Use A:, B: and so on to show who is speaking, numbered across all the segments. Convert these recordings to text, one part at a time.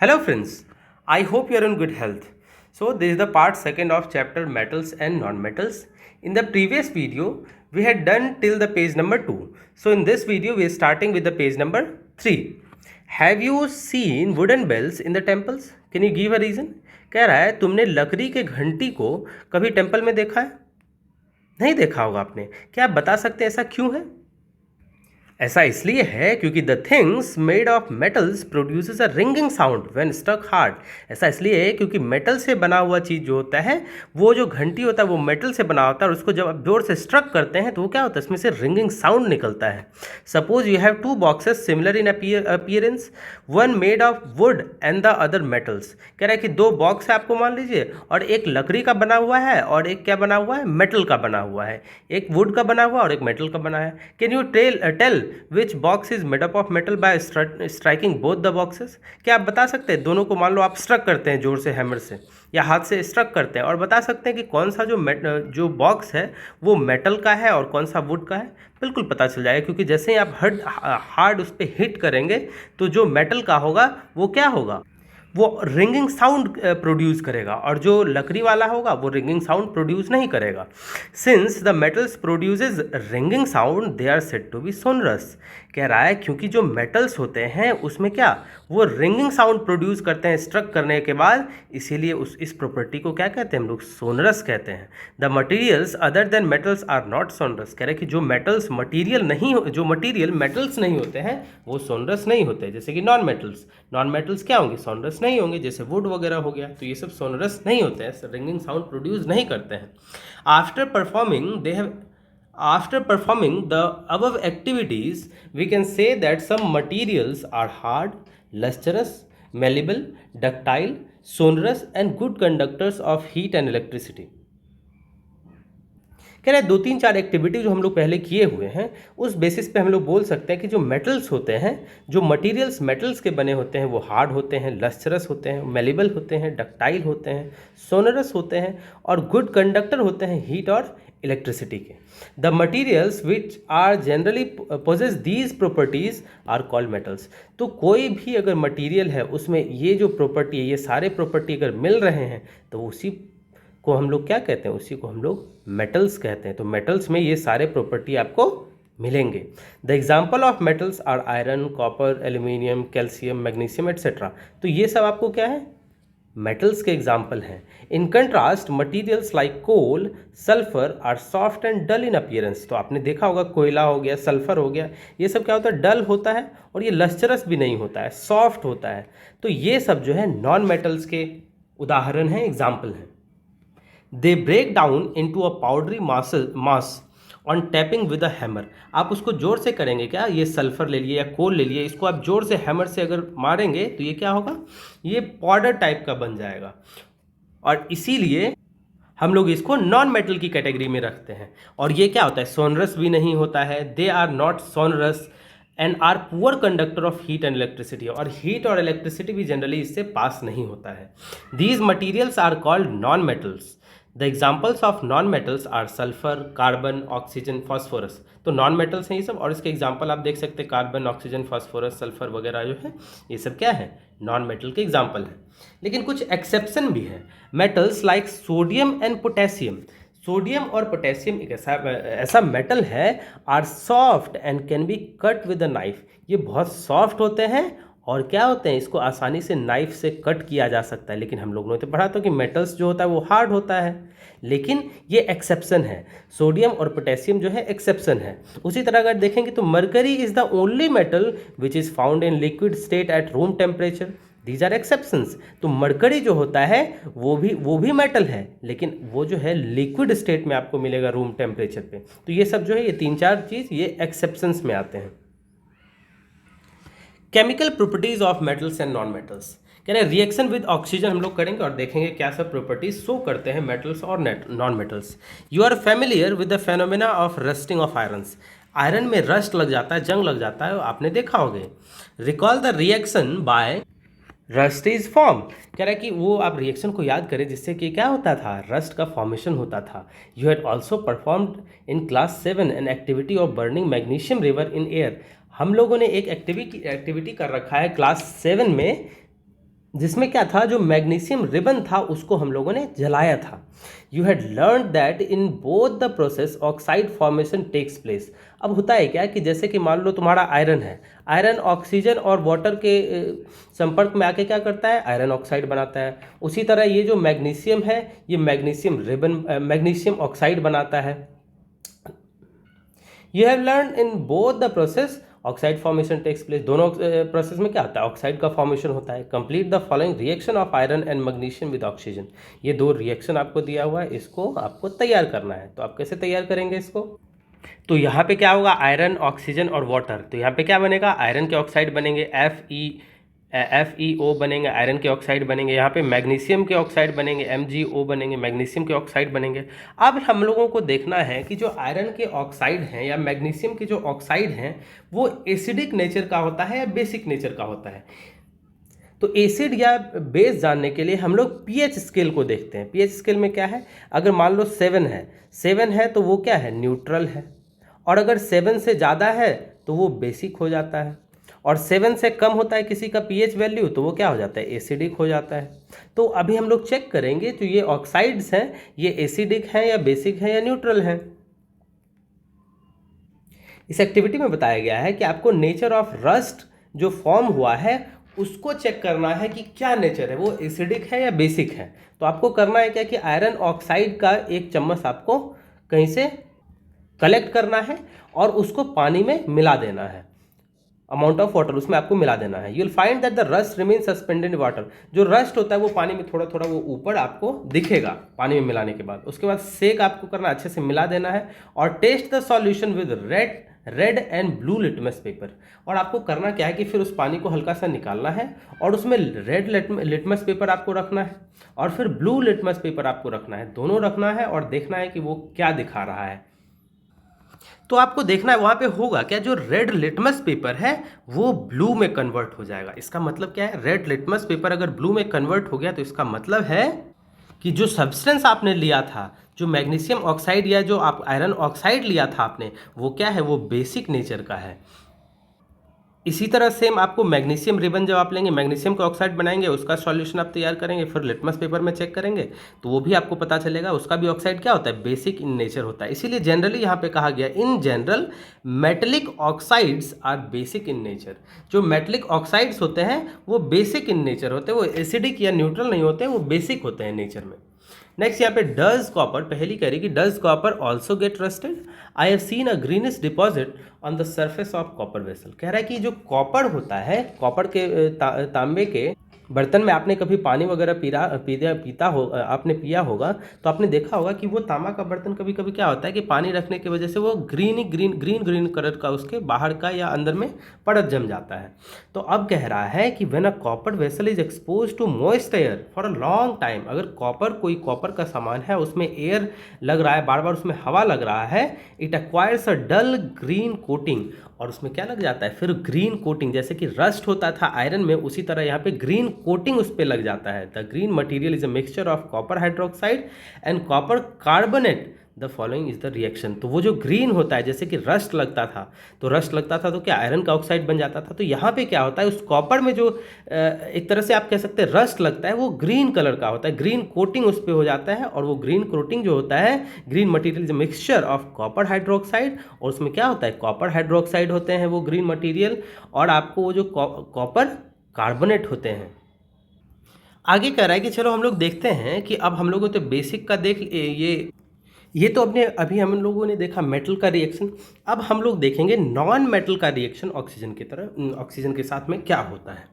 A: Hello friends, I hope you are in good health. So this is the part second of chapter metals and non-metals. In the previous video, we had done till the page number 2. So in this video, we are starting with the page number 3. Have you seen wooden bells in the temples? Can you give a reason? कह रहा है तुमने लकड़ी के घंटी को कभी temple में देखा है? नहीं देखा होगा आपने. क्या आप बता सकते हैं ऐसा क्यों है? ऐसा इसलिए है क्योंकि the things made of metals produces a ringing sound when struck hard. ऐसा इसलिए है क्योंकि मेटल से बना हुआ चीज़ जो होता है वो जो घंटी होता है वो मेटल से बना होता है और उसको जब आप जोर से स्ट्रक करते हैं तो वो क्या होता है इसमें से रिंगिंग साउंड निकलता है. Suppose you have two boxes similar in appearance, one made of would and the other metals. कह रहा है कि दो बॉक्स है आपको मान लीजिए और एक लकड़ी का बना हुआ है और एक क्या बना हुआ है मेटल का बना हुआ है. एक वुड का बना हुआ और एक मेटल का बना है. Can you tell which box is made up of metal by striking both the boxes. क्या आप बता सकते हैं दोनों को मान लो आप स्ट्रक करते हैं जोर से हैमर से या हाथ से स्ट्रक करते हैं और बता सकते हैं कि कौन सा जो बॉक्स है वो मेटल का है और कौन सा वुड का है. बिल्कुल पता चल जाएगा क्योंकि जैसे ही आप हार्ड उस पर हिट करेंगे तो जो मेटल का होगा वो क्या होगा वो रिंगिंग साउंड प्रोड्यूस करेगा और जो लकड़ी वाला होगा वो रिंगिंग साउंड प्रोड्यूस नहीं करेगा. Since the metals produces ringing sound they are said to be sonorous. कह रहा है क्योंकि जो मेटल्स होते हैं उसमें क्या वो रिंगिंग साउंड प्रोड्यूस करते हैं स्ट्रक करने के बाद, इसीलिए इस प्रॉपर्टी को क्या कहते हैं हम लोग सोनरस कहते हैं. The materials other than metals are not sonorous. कह रहे हैं कि जो मेटल्स जो मटीरियल मेटल्स नहीं होते हैं वो सोनरस नहीं होते. जैसे कि नॉन मेटल्स क्या होंगे सोनरस नहीं होंगे, जैसे वुड वगैरह हो गया तो ये सब सोनरस नहीं होते हैं, रिंगिंग साउंड प्रोड्यूस नहीं करते हैं. After performing the above activities, we can say that some materials are hard, lustrous, malleable, ductile, sonorous and good conductors of heat and electricity. कह रहे हैं 2-3-4 एक्टिविटी जो हम लोग पहले किए हुए हैं उस बेसिस पे हम लोग बोल सकते हैं कि जो मेटल्स होते हैं, जो मटेरियल्स मेटल्स के बने होते हैं वो हार्ड होते हैं, लस्टरस होते हैं, मेलेबल होते हैं, डक्टाइल होते हैं, सोनरस होते हैं और गुड कंडक्टर होते हैं हीट और इलेक्ट्रिसिटी के. The materials which are generally possess these properties are called metals. तो कोई भी अगर मटीरियल है उसमें ये जो प्रॉपर्टी है ये सारे प्रॉपर्टी अगर मिल रहे हैं तो उसी को हम लोग क्या कहते हैं, उसी को हम लोग मेटल्स कहते हैं. तो मेटल्स में ये सारे प्रॉपर्टी आपको मिलेंगे. The example of metals are iron, copper, aluminium, calcium, magnesium etcetera. तो ये सब आपको क्या है मेटल्स के एग्जाम्पल हैं. In contrast materials like coal, sulphur are soft and dull in appearance. तो आपने देखा होगा कोयला हो गया, सल्फर हो गया, ये सब क्या होता है डल होता है और ये लस्टरस भी नहीं होता है, सॉफ्ट होता है. तो ये सब जो है नॉन मेटल्स के उदाहरण हैं, एग्जाम्पल हैं. They break down into a powdery mass on tapping with a hammer. आप उसको जोर से करेंगे क्या, ये सल्फर ले लिए या कोल ले लिए, इसको आप जोर से हैमर से अगर मारेंगे तो ये क्या होगा ये पाउडर टाइप का बन जाएगा और इसीलिए हम लोग इसको नॉन मेटल की कैटेगरी में रखते हैं. और ये क्या होता है सोनरस भी नहीं होता है, they are not sonorous and are poor conductor of heat and electricity. और हीट और इलेक्ट्रिसिटी भी जनरली इससे पास नहीं होता है. These materials are called non metals. The examples of non metals are sulphur, carbon, oxygen, phosphorus. तो non metals हैं ये सब और इसके एग्जाम्पल आप देख सकते हैं कार्बन, ऑक्सीजन, फॉस्फोरस, सल्फर वगैरह जो है ये सब क्या है नॉन मेटल के एग्जाम्पल हैं. लेकिन कुछ एक्सेप्शन भी हैं. Metals like sodium and potassium. Sodium और पोटेशियम एक ऐसा मेटल है are soft and can be cut with a knife. ये बहुत सॉफ्ट होते हैं और क्या होते हैं इसको आसानी से नाइफ से कट किया जा सकता है. लेकिन हम लोगों ने तो पढ़ा था कि मेटल्स जो होता है वो हार्ड होता है, लेकिन ये एक्सेप्शन है. सोडियम और पोटेशियम जो है एक्सेप्शन है. उसी तरह अगर देखेंगे तो mercury is the only metal which is found in liquid state at room temperature. These are exceptions. तो मरकरी जो होता है वो भी मेटल है लेकिन वो जो है लिक्विड स्टेट में आपको मिलेगा रूम टेम्परेचर पे. तो ये सब जो है ये 3-4 चीज़ ये एक्सेप्शंस में आते हैं. Chemical properties of metals and non metals. कह रहे हैं रिएक्शन विद ऑक्सीजन हम लोग करेंगे और देखेंगे क्या सब प्रॉपर्टीज शो करते हैं मेटल्स और non metals. You are familiar with the phenomena of rusting of irons. Iron में रस्ट लग जाता है, जंग लग जाता है, आपने देखा होगा. Recall the reaction by rust is form. कह रहा है कि वो आप रिएक्शन को याद करें जिससे कि क्या होता था रस्ट का फॉर्मेशन होता था. You had also performed in class 7 an activity of burning magnesium river in air. हम लोगों ने एक एक्टिविटी कर रखा है क्लास 7 में जिसमें क्या था, जो मैग्नीशियम रिबन था उसको हम लोगों ने जलाया था। You had learn that in both the process oxide formation takes place. अब होता है क्या कि जैसे कि मान लो तुम्हारा आयरन है, आयरन ऑक्सीजन और वाटर के संपर्क में आके क्या करता है, आयरन ऑक्साइड बनाता है। उसी तरह ये जो मैग्नीशियम है, ये मैग्नीशियम रिबन मैग्नीशियम ऑक्साइड बनाता है। You have learn in both the process oxide formation takes place. दोनों प्रोसेस में क्या होता है, ऑक्साइड का फॉर्मेशन होता है। Complete the following reaction of iron and magnesium with oxygen. ये दो रिएक्शन आपको दिया हुआ है, इसको आपको तैयार करना है। तो आप कैसे तैयार करेंगे इसको, तो यहाँ पे क्या होगा, आयरन ऑक्सीजन और वाटर। तो यहाँ पे क्या बनेगा, आयरन के ऑक्साइड बनेंगे FeO बनेंगे, आयरन के ऑक्साइड बनेंगे। यहाँ पे मैग्नीशियम के ऑक्साइड बनेंगे, MgO बनेंगे, मैग्नीशियम के ऑक्साइड बनेंगे। अब हम लोगों को देखना है कि जो आयरन के ऑक्साइड हैं या मैग्नीशियम के जो ऑक्साइड हैं वो एसिडिक नेचर का होता है या बेसिक नेचर का होता है। तो एसिड या बेस जानने के लिए हम लोग पीएच स्केल को देखते हैं। पीएच स्केल में क्या है, अगर मान लो 7 है तो वो क्या है, न्यूट्रल है। और अगर 7 से ज़्यादा है तो वो बेसिक हो जाता है। और 7 से कम होता है किसी का पीएच वैल्यू तो वो क्या हो जाता है, एसिडिक हो जाता है। तो अभी हम लोग चेक करेंगे तो ये ऑक्साइड्स हैं, ये एसिडिक हैं या बेसिक हैं या न्यूट्रल हैं। इस एक्टिविटी में बताया गया है कि आपको नेचर ऑफ रस्ट जो फॉर्म हुआ है उसको चेक करना है कि क्या नेचर है, वो एसिडिक है या बेसिक है। तो आपको करना है क्या कि आयरन ऑक्साइड का 1 चम्मच आपको कहीं से कलेक्ट करना है और उसको पानी में मिला देना है। अमाउंट ऑफ वाटर उसमें आपको मिला देना है। You will find that the rust remain suspended in water. जो रस्ट होता है वो पानी में थोड़ा थोड़ा वो ऊपर आपको दिखेगा पानी में मिलाने के बाद। उसके बाद सेक आपको करना, अच्छे से मिला देना है और test the solution with red and blue litmus paper. और आपको करना क्या है कि फिर उस पानी को हल्का सा निकालना है और उसमें रेड लिटमस पेपर आपको रखना है और फिर ब्लू लिटमस पेपर आपको रखना है। दोनों रखना है और देखना है कि वो क्या दिखा रहा है। तो आपको देखना है वहाँ पे होगा क्या, जो रेड लिटमस पेपर है वो ब्लू में कन्वर्ट हो जाएगा। इसका मतलब क्या है, रेड लिटमस पेपर अगर ब्लू में कन्वर्ट हो गया तो इसका मतलब है कि जो सब्सटेंस आपने लिया था, जो मैग्नीशियम ऑक्साइड या जो आप आयरन ऑक्साइड लिया था आपने, वो क्या है, वो बेसिक नेचर का है। इसी तरह सेम आपको मैग्नीशियम रिबन जब आप लेंगे, मैग्नीशियम का ऑक्साइड बनाएंगे, उसका सॉल्यूशन आप तैयार करेंगे, फिर लिटमस पेपर में चेक करेंगे तो वो भी आपको पता चलेगा उसका भी ऑक्साइड क्या होता है, बेसिक इन नेचर होता है। इसीलिए जनरली यहाँ पे कहा गया in general metallic oxides are basic in nature. जो मेटेलिक ऑक्साइड्स होते हैं वो बेसिक इन नेचर होते हैं, वो एसिडिक या न्यूट्रल नहीं होते हैं, वो बेसिक होते हैं नेचर में। नेक्स्ट यहाँ पे डज कॉपर, पहली कह रही कि does copper also get rusted. I have seen a greenish deposit on the surface of copper vessel. कह रहा है कि जो कॉपर होता है, कॉपर के तांबे के बर्तन में आपने कभी पानी वगैरह आपने पिया होगा तो आपने देखा होगा कि वो तांबा का बर्तन कभी कभी क्या होता है कि पानी रखने की वजह से वो ग्रीन कलर का उसके बाहर का या अंदर में परत जम जाता है। तो अब कह रहा है कि when a copper vessel is expose to moist air for a long time, अगर कोई कॉपर का सामान है उसमें एयर लग रहा है, बार बार उसमें हवा लग रहा है, it acquires a dull green coating, और उसमें क्या लग जाता है फिर ग्रीन कोटिंग। जैसे कि रस्ट होता था आयरन में, उसी तरह यहाँ पे ग्रीन कोटिंग उस पर लग जाता है। The green material is a mixture of copper hydroxide and copper carbonate, the following is the reaction. तो वो जो ग्रीन होता है, जैसे कि रस्ट लगता था तो क्या आयरन का ऑक्साइड बन जाता था। तो यहाँ पे क्या होता है, उस कॉपर में जो एक तरह से आप कह सकते हैं रस्ट लगता है, वो ग्रीन कलर का होता है, ग्रीन कोटिंग उस पर हो जाता है। और वो ग्रीन कोटिंग जो होता है, green material is mixture of copper hydroxide, और उसमें क्या होता है, कॉपर हाइड्रोक्साइड होते हैं वो ग्रीन मटीरियल, और आपको वो जो कॉपर कार्बोनेट होते हैं। आगे कह रहा है कि चलो हम लोग देखते हैं कि अब हम लोगों तो बेसिक का देख ये तो अपने अभी हम लोगों ने देखा मेटल का रिएक्शन। अब हम लोग देखेंगे नॉन मेटल का रिएक्शन ऑक्सीजन की तरह, ऑक्सीजन के साथ में क्या होता है।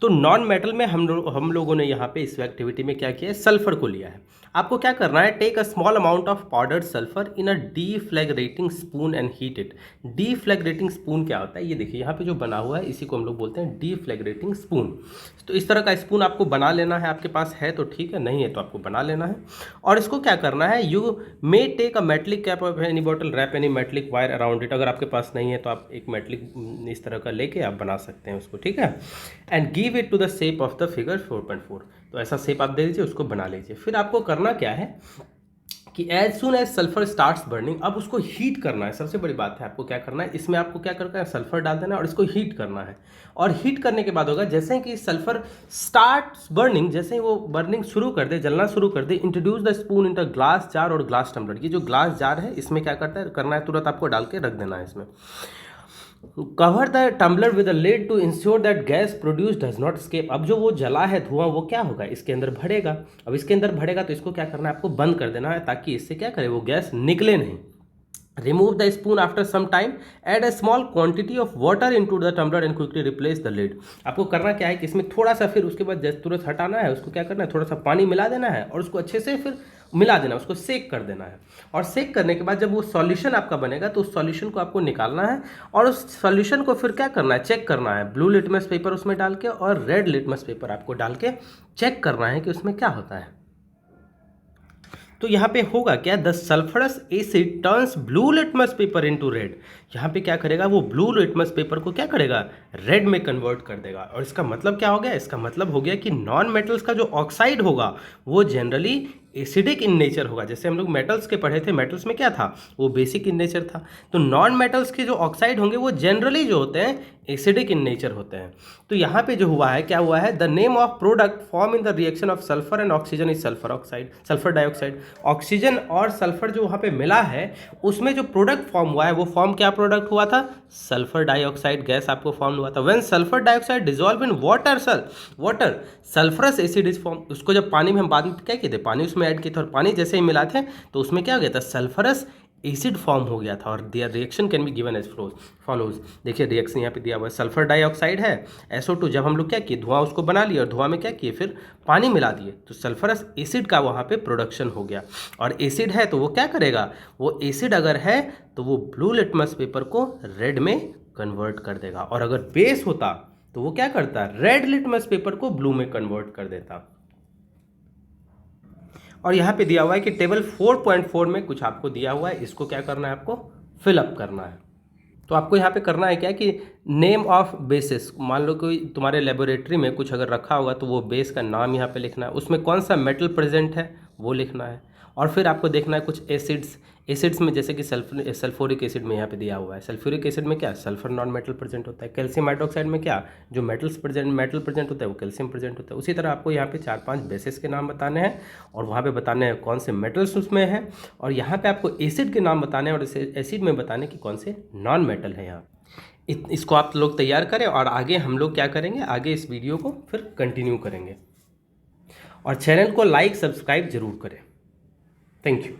A: तो नॉन मेटल में हम लोगों ने यहाँ पे इस एक्टिविटी में क्या किया है, सल्फर को लिया है। आपको क्या करना है, take a small amount of powdered sulphur in a deflagrating spoon and heat it. Deflagrating spoon क्या होता है, ये देखिए यहाँ पे जो बना हुआ है इसी को हम लोग बोलते हैं डीफ्लैग्रेटिंग स्पून। तो इस तरह का स्पून आपको बना लेना है, आपके पास है तो ठीक है, नहीं है तो आपको बना लेना है। और इसको क्या करना है, you may take a metallic cap of any bottle, wrap any metallic wire around it. अगर आपके पास नहीं है तो आप एक मेटलिक इस तरह का लेके आप बना सकते हैं उसको, ठीक है। And give it to the shape of the figure 4.4। तो ऐसा शेप आप दे दीजिए, उसको बना लीजिए। फिर आपको करना क्या है कि as soon as sulphur starts burning, अब उसको हीट करना है। सबसे बड़ी बात है आपको क्या करना है, इसमें आपको क्या करना है, सल्फर डाल देना है और इसको हीट करना है। और हीट करने के बाद होगा जैसे कि सल्फर स्टार्ट्स बर्निंग, जैसे ही वो बर्निंग शुरू कर दे, जलना शुरू कर दे, introduce the spoon in glass jar और ग्लास टम्बलर। ये जो ग्लास जार है इसमें क्या करना है, तुरंत आपको डाल के रख देना है इसमें। Cover the tumbler with a lid to ensure that gas produce does not escape. अब जो वो जला है धुआं वो क्या होगा, इसके अंदर भरेगा। अब इसके अंदर भरेगा तो इसको क्या करना है, आपको बंद कर देना है ताकि इससे क्या करे, वो गैस निकले नहीं। Remove the spoon after some time, add a small quantity of water into the tumbler and quickly replace the lid. आपको करना क्या है कि इसमें थोड़ा सा, फिर उसके बाद जैसे तुरंत हटाना है, उसको क्या करना है, थोड़ा सा पानी मिला देना है और उसको अच्छे से फिर मिला देना, उसको सेक कर देना है। और सेक करने के बाद जब वो सॉल्यूशन आपका बनेगा तो उस सॉल्यूशन को आपको निकालना है और उस सॉल्यूशन को फिर क्या करना है, चेक करना है ब्लू लिटमस पेपर उसमें डाल के और रेड लिटमस पेपर आपको डाल के चेक करना है कि उसमें क्या होता है। तो यहाँ पे होगा क्या, the sulphurous asset turns blue litmus paper into red. यहाँ पे क्या करेगा, वो ब्लू लिटमस पेपर को क्या करेगा, रेड में कन्वर्ट कर देगा। और इसका मतलब क्या हो गया, इसका मतलब हो गया कि नॉन मेटल्स का जो ऑक्साइड होगा वो जनरली एसिडिक इन नेचर होगा। जैसे हम लोग मेटल्स के पढ़े थे, मेटल्स में क्या था, वो बेसिक इन नेचर था। तो नॉन मेटल्स के जो ऑक्साइड होंगे वो जनरली जो होते हैं एसिडिक इन नेचर होते हैं। तो यहाँ पे जो हुआ है, क्या हुआ है, the name of product form in the reaction of sulphur and oxygen is sulphur oxide, sulphur dioxide. Oxygen और सल्फर जो वहाँ पे मिला है उसमें जो प्रोडक्ट फॉर्म हुआ है वो फॉर्म क्या प्रोडक्ट हुआ था, सल्फर डाइऑक्साइड गैस आपको फॉर्म हुआ था। When sulphur dioxide dissolve in water, water sulphurous acid is form. उसको जब पानी में हम बाद में क्या किए थे, पानी उसमें ऐड किए थे और पानी जैसे ही मिला थे तो उसमें क्या हो गया था, सल्फरस एसिड फॉर्म हो गया था। और their reaction can be given as follows. देखिए रिएक्शन यहाँ पे दिया हुआ है, सल्फर डाइऑक्साइड है SO2, जब हम लोग क्या किए, धुआं उसको बना लिया और धुआं में क्या किए, फिर पानी मिला दिए तो सल्फरस एसिड का वहाँ पे प्रोडक्शन हो गया। और एसिड है तो वो क्या करेगा, वो एसिड अगर है तो वो ब्लू लिटमस पेपर को रेड में कन्वर्ट कर देगा। और अगर बेस होता तो वो क्या करता, रेड लिटमस पेपर को ब्लू में कन्वर्ट कर देता। और यहाँ पे दिया हुआ है कि टेबल 4.4 में कुछ आपको दिया हुआ है, इसको क्या करना है, आपको फिलअप करना है। तो आपको यहाँ पे करना है क्या कि नेम ऑफ बेसिस, मान लो कोई तुम्हारे लेबोरेटरी में कुछ अगर रखा होगा तो वो बेस का नाम यहाँ पे लिखना है, उसमें कौन सा मेटल प्रेजेंट है वो लिखना है। और फिर आपको देखना है कुछ एसिड्स में, जैसे कि सल्फ्यूरिक एसिड में यहाँ पे दिया हुआ है, सल्फ्यूरिक एसिड में क्या, सल्फर नॉन मेटल प्रेजेंट होता है। कैल्शियम हाइड्रोक्साइड में क्या, जो मेटल प्रेजेंट होता है वो कैल्शियम प्रेजेंट होता है। उसी तरह आपको यहाँ पे 4-5 बेसिस के नाम बताने हैं और वहाँ पे बताने हैं कौन से मेटल्स उसमें हैं, और यहाँ पे आपको एसिड के नाम बताने हैं और एसिड में बताने कि कौन से नॉन मेटल है। यहाँ इसको आप लोग तैयार करें और आगे हम लोग क्या करेंगे, आगे इस वीडियो को फिर कंटिन्यू करेंगे। और चैनल को लाइक सब्सक्राइब जरूर करें। Thank you.